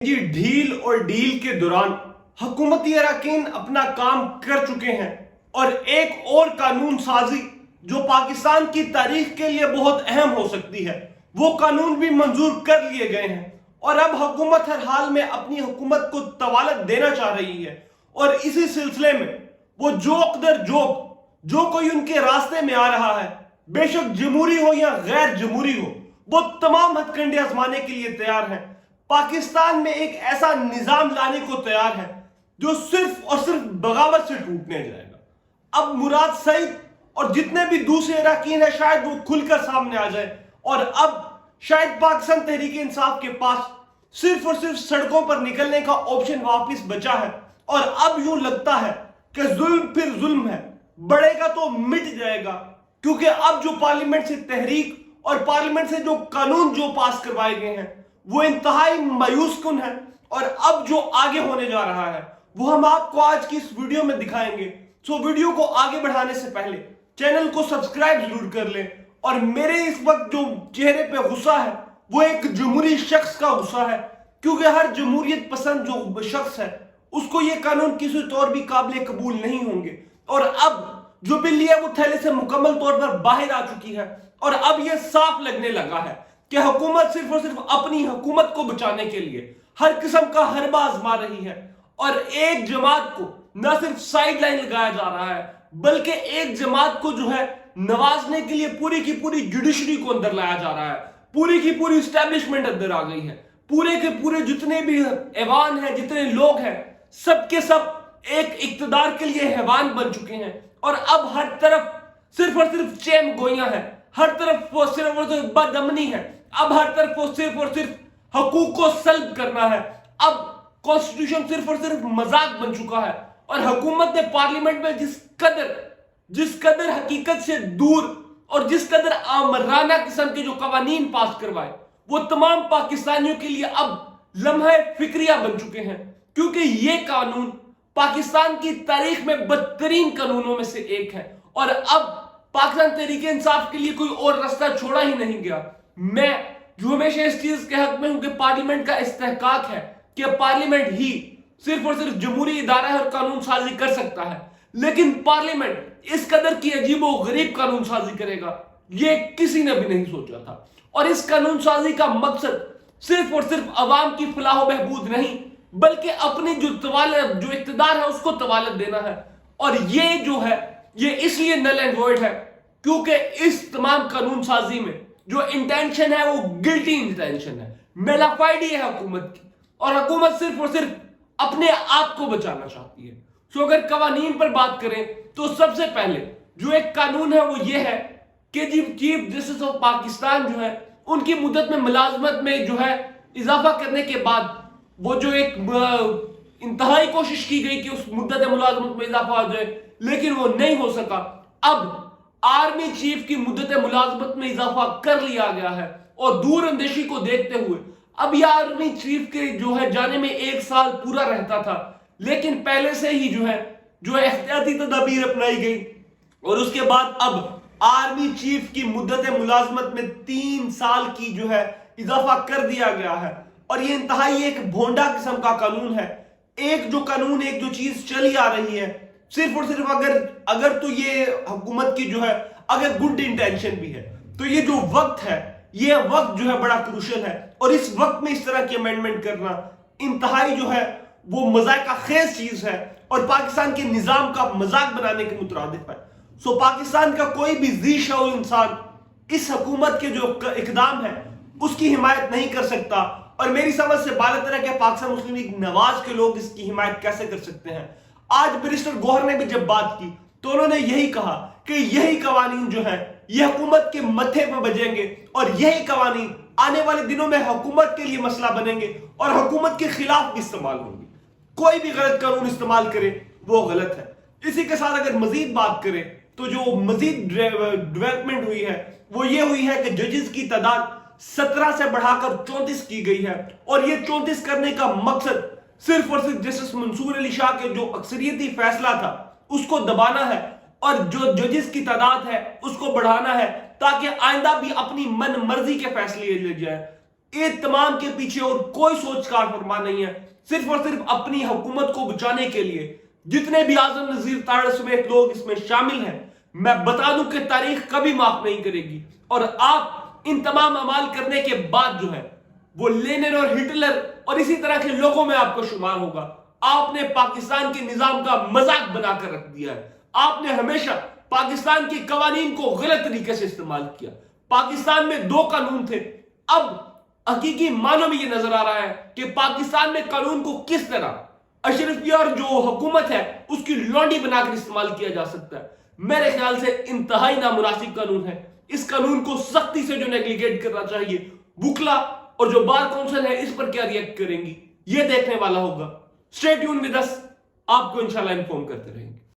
جی ڈھیل اور ڈیل کے دوران حکومتی اراکین اپنا کام کر چکے ہیں اور ایک اور قانون سازی جو پاکستان کی تاریخ کے لیے بہت اہم ہو سکتی ہے وہ قانون بھی منظور کر لیے گئے ہیں اور اب حکومت ہر حال میں اپنی حکومت کو طوالت دینا چاہ رہی ہے اور اسی سلسلے میں وہ جوک در جوک جو کوئی ان کے راستے میں آ رہا ہے بے شک جمہوری ہو یا غیر جمہوری ہو وہ تمام ہتھ کنڈے آزمانے کے لیے تیار ہیں۔ پاکستان میں ایک ایسا نظام لانے کو تیار ہے جو صرف اور صرف بغاوت سے ٹوٹنے جائے گا۔ اب مراد سعید اور جتنے بھی دوسرے اراکین ہیں شاید وہ کھل کر سامنے آ جائے اور اب شاید پاکستان تحریک انصاف کے پاس صرف اور صرف سڑکوں پر نکلنے کا آپشن واپس بچا ہے اور اب یوں لگتا ہے کہ ظلم پھر ظلم ہے، بڑھے گا تو مٹ جائے گا، کیونکہ اب جو پارلیمنٹ سے تحریک اور پارلیمنٹ سے جو قانون جو پاس کروائے گئے ہیں وہ انتہائی مایوس کن ہے اور اب جو آگے ہونے جا رہا ہے وہ ہم آپ کو آج کی اس ویڈیو میں دکھائیں گے۔ سو ویڈیو کو آگے بڑھانے سے پہلے چینل کو سبسکرائب ضرور کر لیں اور میرے اس وقت جو چہرے پہ غصہ ہے وہ ایک جمہوری شخص کا غصہ ہے، کیونکہ ہر جمہوریت پسند جو شخص ہے اس کو یہ قانون کسی طور بھی قابل قبول نہیں ہوں گے اور اب جو بل ہے وہ تھیلے سے مکمل طور پر باہر آ چکی ہے اور اب یہ صاف لگنے لگا ہے کہ حکومت صرف اور صرف اپنی حکومت کو بچانے کے لیے ہر قسم کا حربہ آزما رہی ہے اور ایک جماعت کو نہ صرف سائیڈ لائن لگایا جا رہا ہے بلکہ ایک جماعت کو جو ہے نوازنے کے لیے پوری کی پوری جوڈیشری کو اندر لایا جا رہا ہے، پوری کی پوری اسٹیبلشمنٹ اندر آ گئی ہے، پورے کے پورے جتنے بھی ایوان ہیں، جتنے لوگ ہیں، سب کے سب ایک اقتدار کے لیے حیوان بن چکے ہیں اور اب ہر طرف صرف اور صرف چیم گوئیاں ہیں، ہر طرف وہ صرف اور صرف بد امنی ہے، اب ہر طرف وہ صرف اور صرف حقوق کو سلب کرنا ہے۔ اب کانسٹیٹیوشن صرف اور صرف مذاق بن چکا ہے اور حکومت نے پارلیمنٹ میں جس قدر حقیقت سے دور اور جس قدر آمرانہ قسم کے جو قوانین پاس کروائے وہ تمام پاکستانیوں کے لیے اب لمحہ فکریہ بن چکے ہیں، کیونکہ یہ قانون پاکستان کی تاریخ میں بدترین قانونوں میں سے ایک ہے اور اب پاکستان تحریک انصاف کے لیے کوئی اور راستہ چھوڑا ہی نہیں گیا۔ میں جو ہمیشہ اس چیز کے حق میں ہوں کہ پارلیمنٹ کا استحقاق ہے کہ پارلیمنٹ ہی صرف اور صرف جمہوری ادارہ ہے اور قانون سازی کر سکتا ہے، لیکن پارلیمنٹ اس قدر کی عجیب و غریب قانون سازی کرے گا یہ کسی نے بھی نہیں سوچا تھا اور اس قانون سازی کا مقصد صرف اور صرف عوام کی فلاح و بہبود نہیں بلکہ اپنی جو اقتدار ہے اس کو طوالت دینا ہے اور یہ جو ہے یہ اس لیے نل اینڈ وائڈ ہے کیونکہ اس تمام قانون سازی میں جو انٹینشن ہے وہ گلٹی انٹینشن ہے، میلافائڈی ہے حکومت کی اور حکومت صرف اور صرف اپنے آپ کو بچانا چاہتی ہے۔ سو اگر قوانین پر بات کریں تو سب سے پہلے جو ایک قانون ہے وہ یہ ہے کہ چیف جسٹس آف پاکستان جو ہے ان کی مدت میں ملازمت میں جو ہے اضافہ کرنے کے بعد وہ جو ایک انتہائی کوشش کی گئی کہ اس مدت ملازمت میں اضافہ ہو جائے لیکن وہ نہیں ہو سکا۔ اب آرمی چیف کی مدت ملازمت میں اضافہ کر لیا گیا ہے اور دور اندیشی کو دیکھتے ہوئے اب یہ آرمی چیف کے جو ہے جانے میں 1 سال پورا رہتا تھا، لیکن پہلے سے ہی جو ہے احتیاطی تدابیر اپنائی گئی اور اس کے بعد اب آرمی چیف کی مدت ملازمت میں 3 سال کی جو ہے اضافہ کر دیا گیا ہے اور یہ انتہائی ایک بھونڈا قسم کا قانون ہے۔ ایک جو چیز چلی آ رہی ہے صرف اور صرف اگر تو یہ حکومت کی جو ہے اگر گڈ انٹینشن بھی ہے تو یہ جو وقت ہے یہ وقت جو ہے بڑا کروشل ہے اور اس وقت میں اس طرح کی امینڈمنٹ کرنا انتہائی جو ہے وہ مذائقہ خیز چیز ہے اور پاکستان کے نظام کا مذاق بنانے کے مترادف ہے۔ سو پاکستان کا کوئی بھی ذی شعور انسان اس حکومت کے جو اقدام ہے اس کی حمایت نہیں کر سکتا اور میری سمجھ سے بالاتر ہے کہ پاکستان مسلم لیگ نواز کے لوگ اس کی حمایت کیسے کر سکتے ہیں۔ آج بیرسٹر گوہر نے بھی جب بات کی تو انہوں نے یہی کہا کہ یہی قوانین جو ہیں یہ حکومت کے متھے پہ بجیں گے اور یہی قوانین آنے والے دنوں میں حکومت کے لیے مسئلہ بنیں گے اور حکومت کے خلاف بھی استعمال ہوں گے۔ کوئی بھی غلط قانون استعمال کرے وہ غلط ہے۔ اسی کے ساتھ اگر مزید بات کریں تو جو مزید ڈیولپمنٹ ہوئی ہے وہ یہ ہوئی ہے کہ ججز کی تعداد 17 سے بڑھا کر 34 کی گئی ہے اور یہ 34 کرنے کا مقصد صرف اور صرف جسٹس منصور علی شاہ کے جو اکثریتی فیصلہ تھا اس کو دبانا ہے اور جو ججز کی تعداد ہے اس کو بڑھانا ہے تاکہ آئندہ بھی اپنی من مرضی کے فیصلے لے جائے۔ یہ تمام کے پیچھے اور کوئی سوچ کار فرما نہیں ہے، صرف اور صرف اپنی حکومت کو بچانے کے لیے۔ جتنے بھی اعظم نذیر تارڑ سمیت لوگ اس میں شامل ہیں، میں بتا دوں کہ تاریخ کبھی معاف نہیں کرے گی، اور آپ ان تمام اعمال کرنے کے بعد جو ہے وہ لینن اور ہٹلر اور اسی طرح کے لوگوں میں آپ کو شمار ہوگا۔ آپ نے پاکستان کے نظام کا مذاق بنا کر رکھ دیا ہے۔ آپ نے ہمیشہ پاکستان کے قوانین کو غلط طریقے سے استعمال کیا۔ پاکستان میں 2 قانون تھے، اب حقیقی معنوں میں یہ نظر آ رہا ہے کہ پاکستان میں قانون کو کس طرح اشرفیہ اور جو حکومت ہے اس کی لونڈی بنا کر استعمال کیا جا سکتا ہے۔ میرے خیال سے انتہائی نامناسب قانون ہے۔ اس قانون کو سختی سے جو نیگلیگیٹ کرنا چاہیے۔ وکلا اور جو بار کونسل ہے اس پر کیا ریئیکٹ کریں گی، یہ دیکھنے والا ہوگا۔ اسٹے ٹیون ود اس، آپ کو انشاءاللہ انفارم کرتے رہیں گے۔